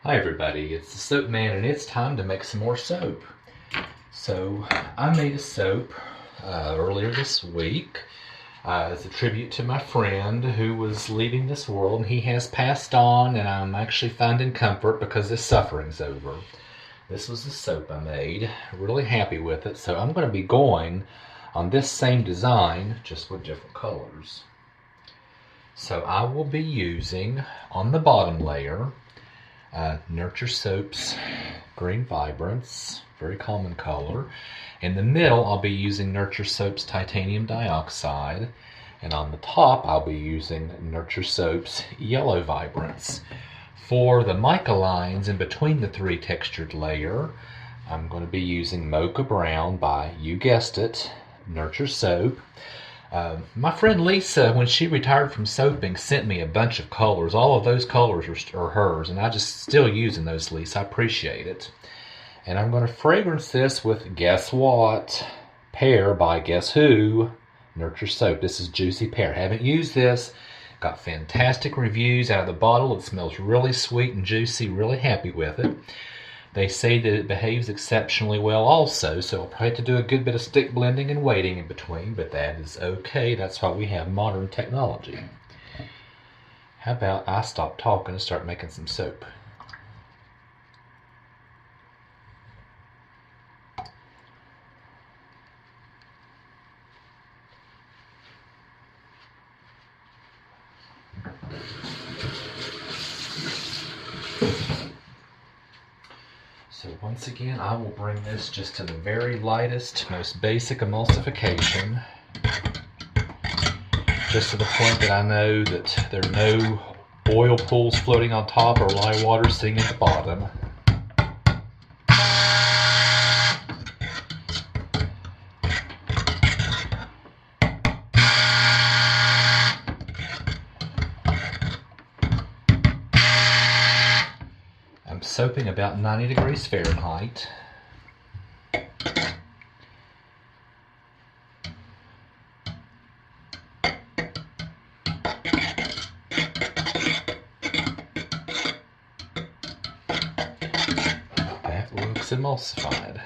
Hi everybody, it's the Soap Man and it's time to make some more soap. So I made a soap earlier this week as a tribute to my friend who was leaving this world, and he has passed on, and I'm actually finding comfort because his suffering's over. This was the soap I made, really happy with it, so I'm going to be going on this same design just with different colors. So I will be using on the bottom layer Nurture Soap's Green Vibrance, very common color. In the middle, I'll be using Nurture Soap's Titanium Dioxide. And on the top, I'll be using Nurture Soap's Yellow Vibrance. For the mica lines in between the three textured layer, I'm going to be using Mocha Brown by, you guessed it, Nurture Soap. My friend Lisa, when she retired from soaping, sent me a bunch of colors. All of those colors are hers, and I just still using those, Lisa. I appreciate it. And I'm going to fragrance this with, guess what? Pear by Guess Who? Nurture Soap. This is Juicy Pear. Haven't used this. Got fantastic reviews out of the bottle. It smells really sweet and juicy. Really happy with it. They say that it behaves exceptionally well also, so I'll probably have to do a good bit of stick blending and waiting in between, but that is okay. That's why we have modern technology. How about I stop talking and start making some soap? So once again, I will bring this just to the very lightest, most basic emulsification, just to the point that I know that there are no oil pools floating on top or lye water sitting at the bottom. I'm soaping about 90 degrees Fahrenheit. That looks emulsified.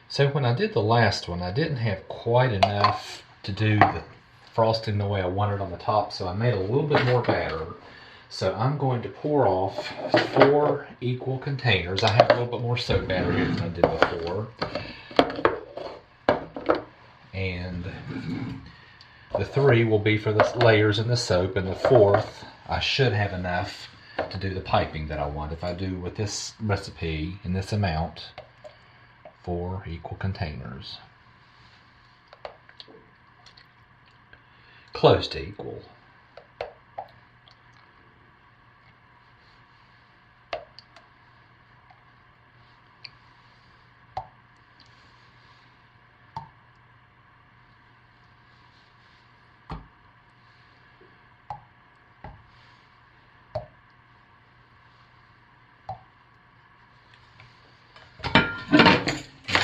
So when I did the last one, I didn't have quite enough to do the frosting the way I wanted on the top, so I made a little bit more batter. So I'm going to pour off 4 equal containers. I have a little bit more soap batter here than I did before. And the 3 will be for the layers in the soap, and the 4th, I should have enough to do the piping that I want. If I do with this recipe in this amount, 4 equal containers. Close to equal.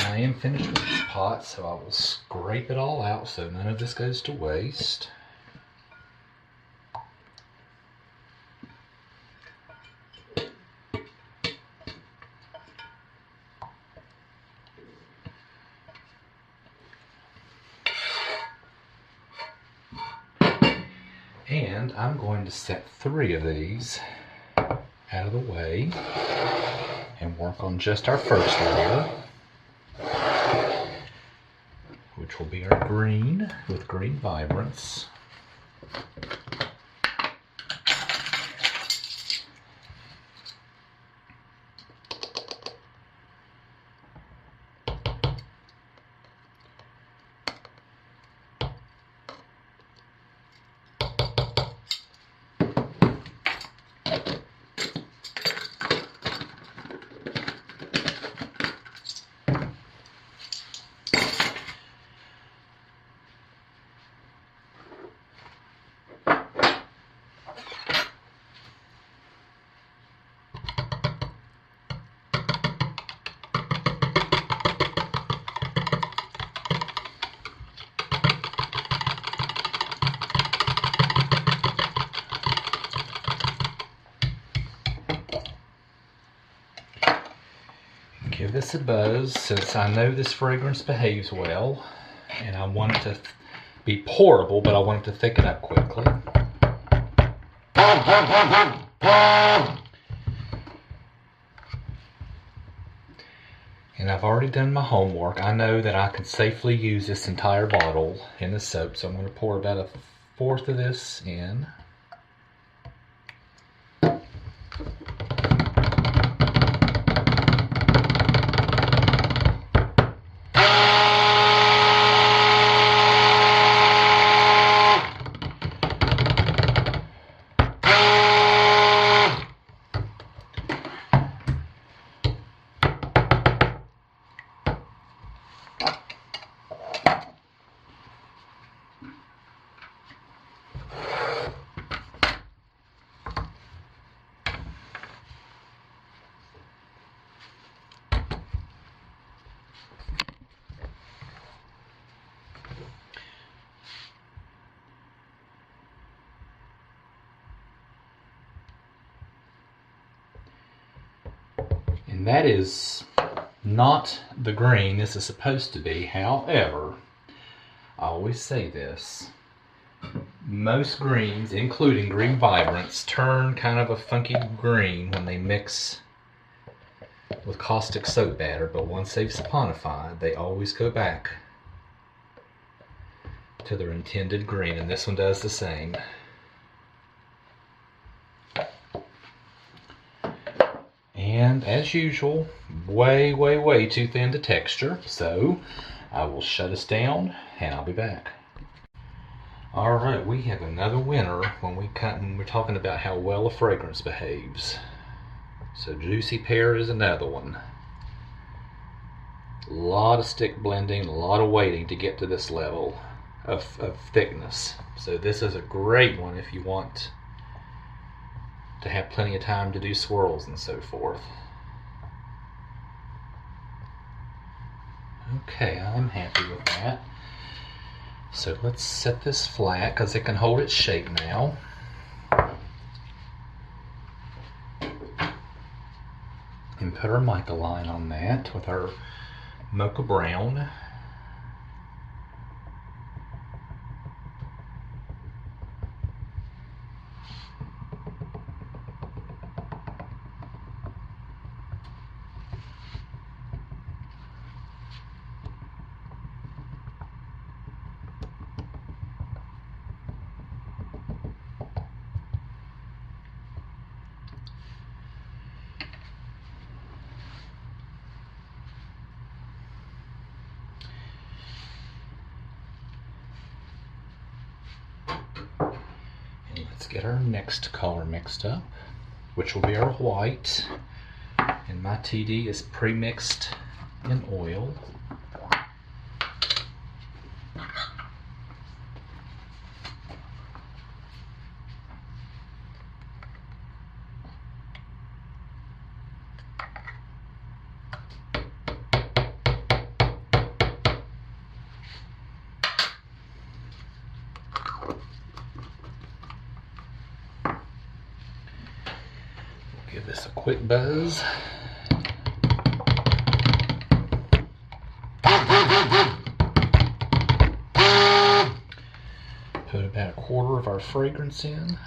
I am finished with this pot, so I will scrape it all out so none of this goes to waste. And I'm going to set 3 of these out of the way and work on just our first layer, which will be our green with Green Vibrance. Give this a buzz since I know this fragrance behaves well, and I want it to be pourable, but I want it to thicken up quickly. And I've already done my homework. I know that I can safely use this entire bottle in the soap, so I'm going to pour about a fourth of this in. And that is not the green this is supposed to be. However, I always say this, most greens, including green vibrants, turn kind of a funky green when they mix with caustic soap batter, but once they've saponified, they always go back to their intended green, and this one does the same. And as usual, way too thin to texture, so I will shut us down and I'll be back. Alright, we have another winner when we're talking about how well a fragrance behaves. So Juicy Pear is another one. A lot of stick blending, a lot of waiting to get to this level of thickness. So this is a great one if you want to have plenty of time to do swirls and so forth. Okay, I'm happy with that. So let's set this flat because it can hold its shape now. And put our mica line on that with our mocha brown. Let's get our next color mixed up, which will be our white. And my TD is pre-mixed in oil. Give this a quick buzz. Put about a quarter of our fragrance in.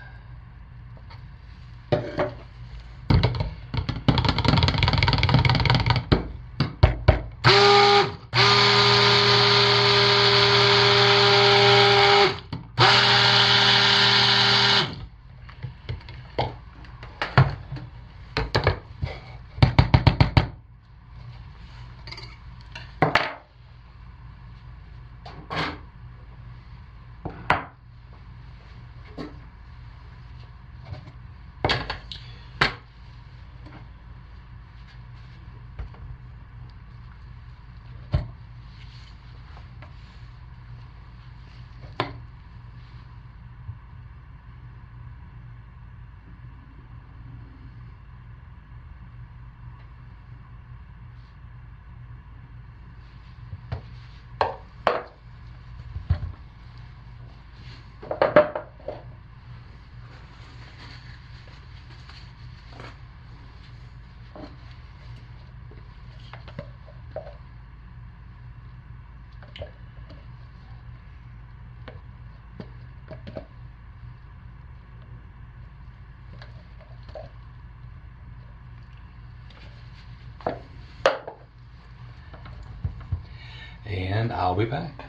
I'll be back.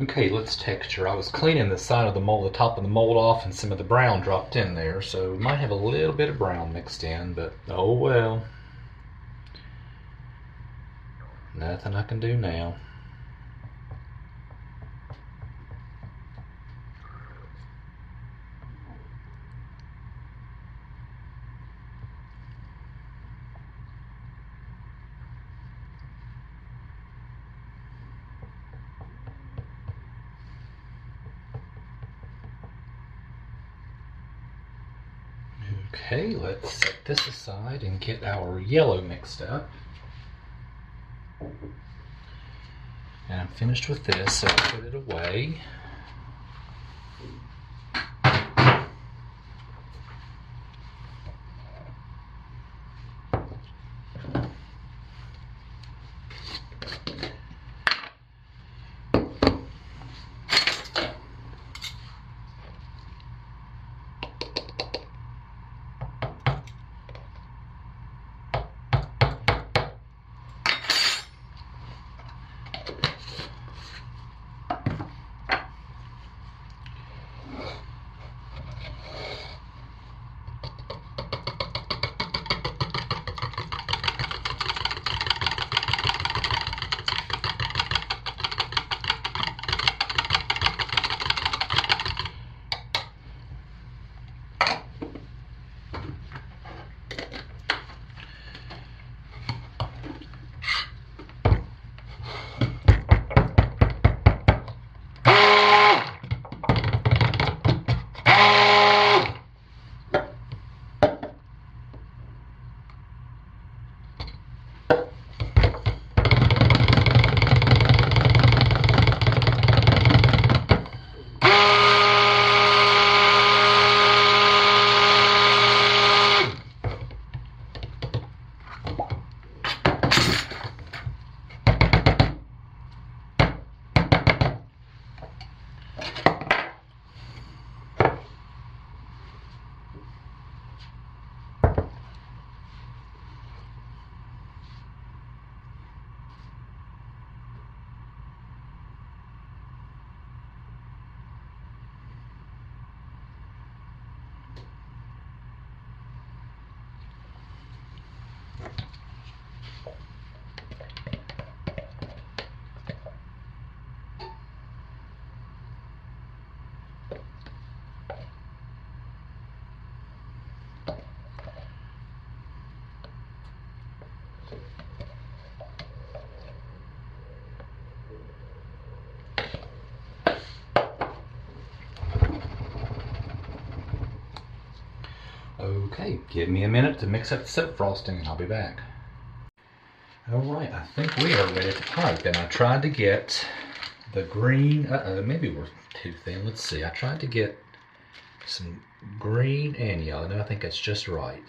Okay, let's texture. I was cleaning the side of the mold, the top of the mold off, and some of the brown dropped in there, so we might have a little bit of brown mixed in, but oh well. Nothing I can do now. Okay, let's set this aside and get our yellow mixed up. And I'm finished with this, so I'll put it away. Okay, give me a minute to mix up the soap frosting and I'll be back. Alright, I think we are ready to pipe, and I tried to get the green, maybe we're too thin, let's see. I tried to get some green and yellow, and I think that's just right.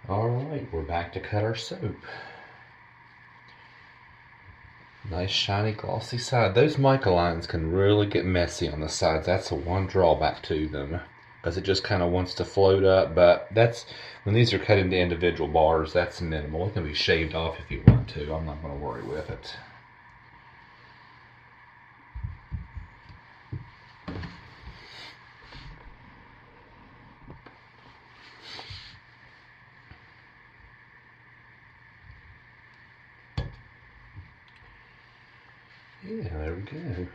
Alright, we're back to cut our soap. Nice shiny glossy side. Those mica lines can really get messy on the sides. That's the one drawback to them, because it just kind of wants to float up. But that's when these are cut into individual bars, that's minimal. It can be shaved off if you want to. I'm not going to worry with it. Yeah, there we go.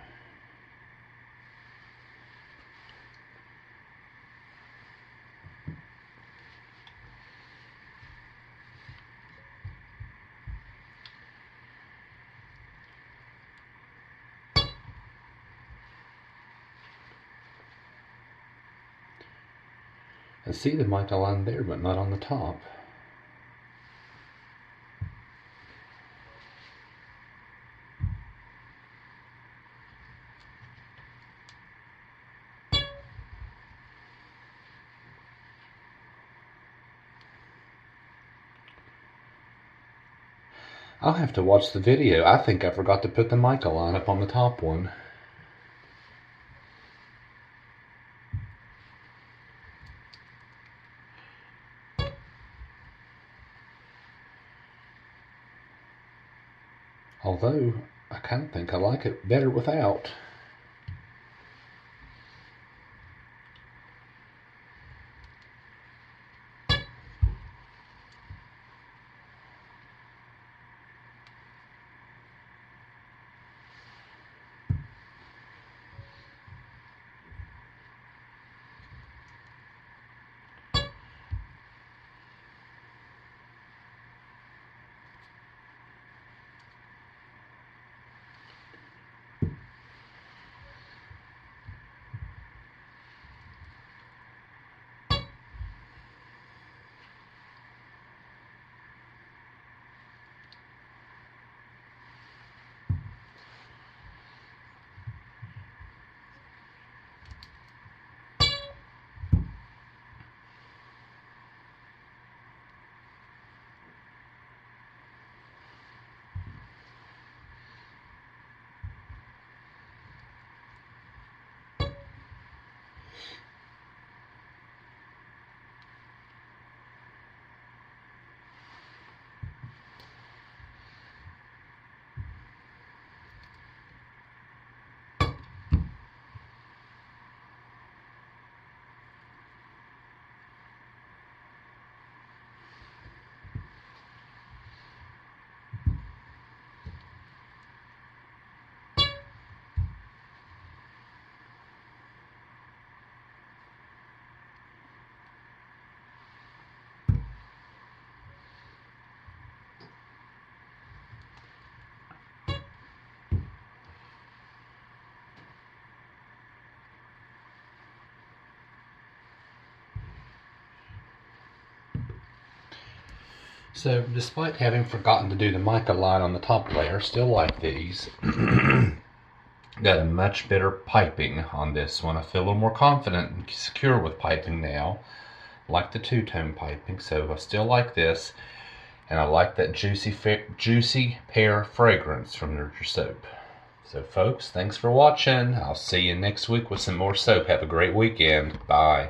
I see the mica line there, but not on the top. I'll have to watch the video. I think I forgot to put the mica line up on the top one. Although, I kind of think I like it better without. So, despite having forgotten to do the mica line on the top layer, still like these. Got a much better piping on this one. I feel a little more confident and secure with piping now. Like the two-tone piping, so I still like this. And I like that juicy pear fragrance from Nurture Soap. So folks, thanks for watching. I'll see you next week with some more soap. Have a great weekend. Bye.